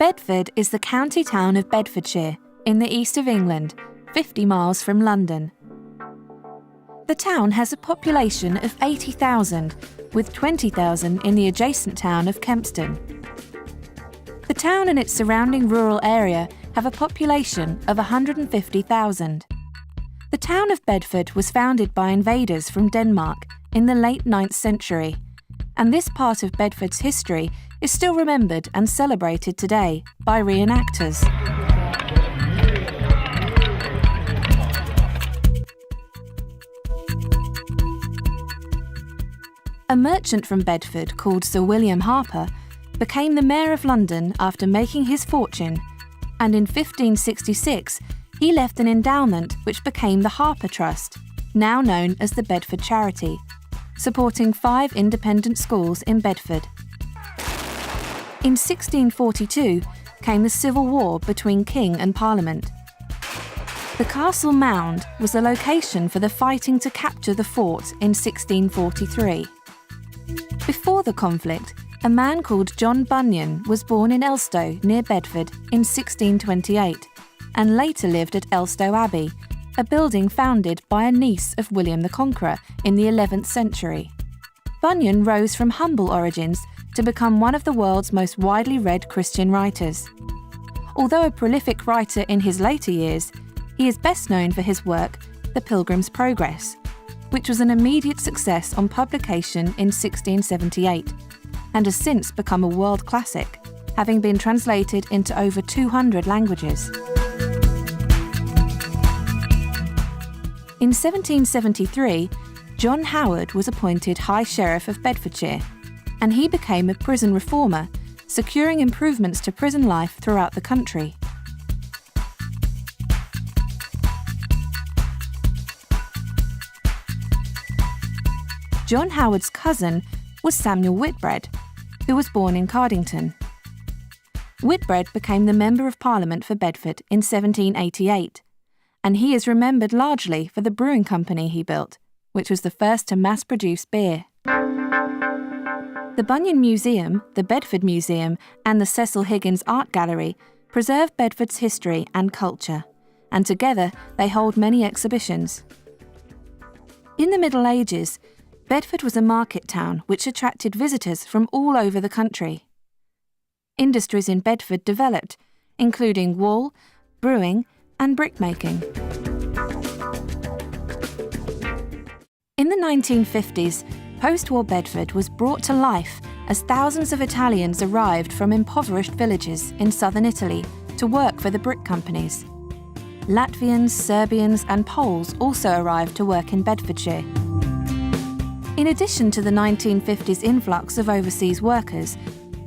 Bedford is the county town of Bedfordshire, in the east of England, 50 miles from London. The town has a population of 80,000, with 20,000 in the adjacent town of Kempston. The town and its surrounding rural area have a population of 150,000. The town of Bedford was founded by invaders from Denmark in the late 9th century, and this part of Bedford's history is still remembered and celebrated today by reenactors. A merchant from Bedford called Sir William Harper became the Mayor of London after making his fortune, and in 1566 he left an endowment which became the Harper Trust, now known as the Bedford Charity, supporting 5 independent schools in Bedford. In 1642 came the Civil War between King and Parliament. The Castle Mound was the location for the fighting to capture the fort in 1643. Before the conflict, a man called John Bunyan was born in Elstow near Bedford in 1628 and later lived at Elstow Abbey, a building founded by a niece of William the Conqueror in the 11th century. Bunyan rose from humble origins to become one of the world's most widely read Christian writers. Although a prolific writer in his later years, he is best known for his work, The Pilgrim's Progress, which was an immediate success on publication in 1678, and has since become a world classic, having been translated into over 200 languages. In 1773, John Howard was appointed High Sheriff of Bedfordshire, and he became a prison reformer, securing improvements to prison life throughout the country. John Howard's cousin was Samuel Whitbread, who was born in Cardington. Whitbread became the Member of Parliament for Bedford in 1788, and he is remembered largely for the brewing company he built, which was the first to mass-produce beer. The Bunyan Museum, the Bedford Museum, and the Cecil Higgins Art Gallery preserve Bedford's history and culture, and together they hold many exhibitions. In the Middle Ages, Bedford was a market town which attracted visitors from all over the country. Industries in Bedford developed, including wool, brewing, and brickmaking. In the 1950s, post-war Bedford was brought to life as thousands of Italians arrived from impoverished villages in southern Italy to work for the brick companies. Latvians, Serbians, and Poles also arrived to work in Bedfordshire. In addition to the 1950s influx of overseas workers,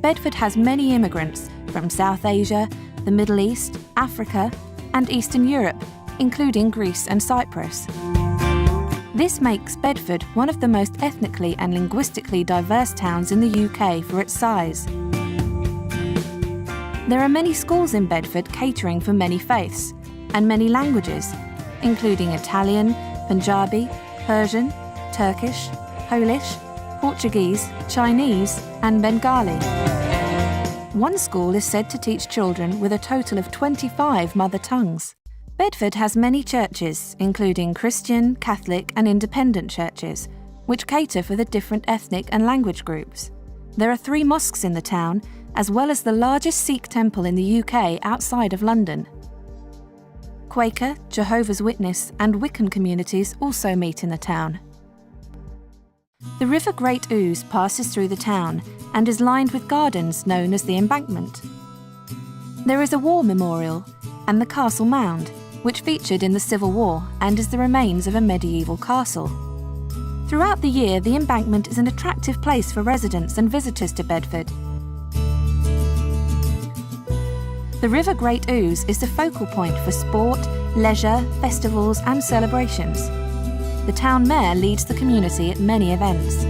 Bedford has many immigrants from South Asia, the Middle East, Africa, and Eastern Europe, including Greece and Cyprus. This makes Bedford one of the most ethnically and linguistically diverse towns in the UK for its size. There are many schools in Bedford catering for many faiths and many languages, including Italian, Punjabi, Persian, Turkish, Polish, Portuguese, Chinese, and Bengali. One school is said to teach children with a total of 25 mother tongues. Bedford has many churches, including Christian, Catholic, and independent churches, which cater for the different ethnic and language groups. There are 3 mosques in the town, as well as the largest Sikh temple in the UK outside of London. Quaker, Jehovah's Witness, and Wiccan communities also meet in the town. The River Great Ouse passes through the town and is lined with gardens known as the Embankment. There is a war memorial and the Castle Mound, which featured in the Civil War and is the remains of a medieval castle. Throughout the year, the Embankment is an attractive place for residents and visitors to Bedford. The River Great Ouse is the focal point for sport, leisure, festivals, and celebrations. The town mayor leads the community at many events.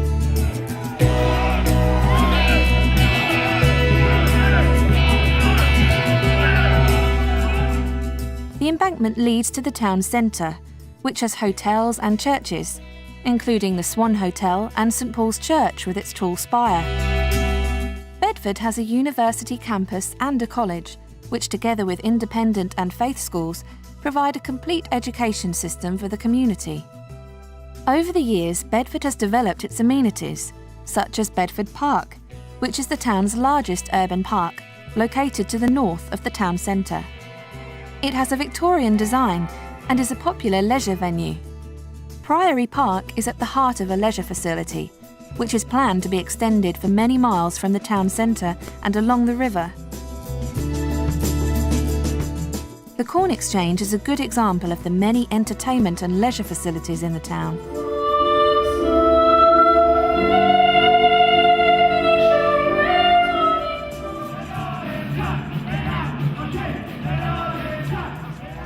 The embankment leads to the town centre, which has hotels and churches, including the Swan Hotel and St Paul's Church with its tall spire. Bedford has a university campus and a college, which together with independent and faith schools provide a complete education system for the community. Over the years, Bedford has developed its amenities, such as Bedford Park, which is the town's largest urban park, located to the north of the town centre. It has a Victorian design and is a popular leisure venue. Priory Park is at the heart of a leisure facility, which is planned to be extended for many miles from the town centre and along the river. The Corn Exchange is a good example of the many entertainment and leisure facilities in the town.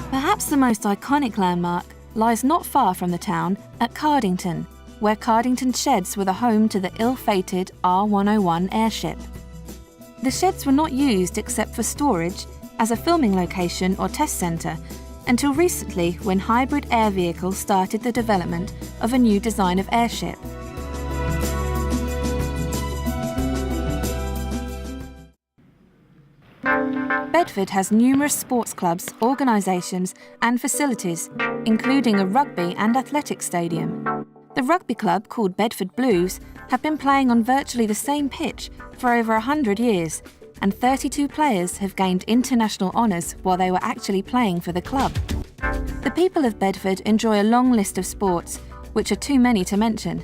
Perhaps the most iconic landmark lies not far from the town at Cardington, where Cardington Sheds were the home to the ill-fated R101 airship. The sheds were not used except for storage, as a filming location or test centre, until recently when hybrid air vehicles started the development of a new design of airship. Bedford has numerous sports clubs, organisations and facilities, including a rugby and athletics stadium. The rugby club, called Bedford Blues, have been playing on virtually the same pitch for over 100 years, and 32 players have gained international honours while they were actually playing for the club. The people of Bedford enjoy a long list of sports, which are too many to mention.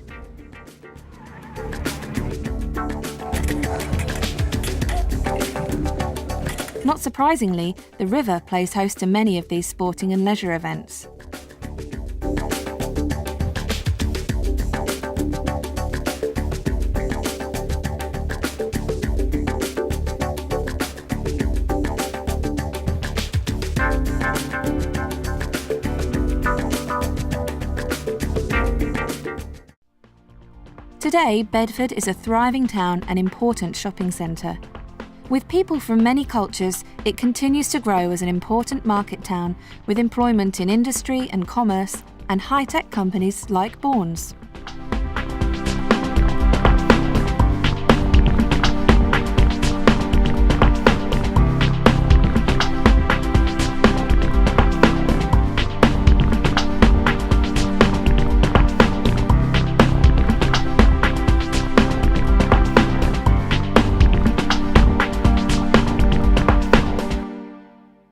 Not surprisingly, the river plays host to many of these sporting and leisure events. Today, Bedford is a thriving town and important shopping centre. With people from many cultures, it continues to grow as an important market town with employment in industry and commerce and high-tech companies like Bourne's.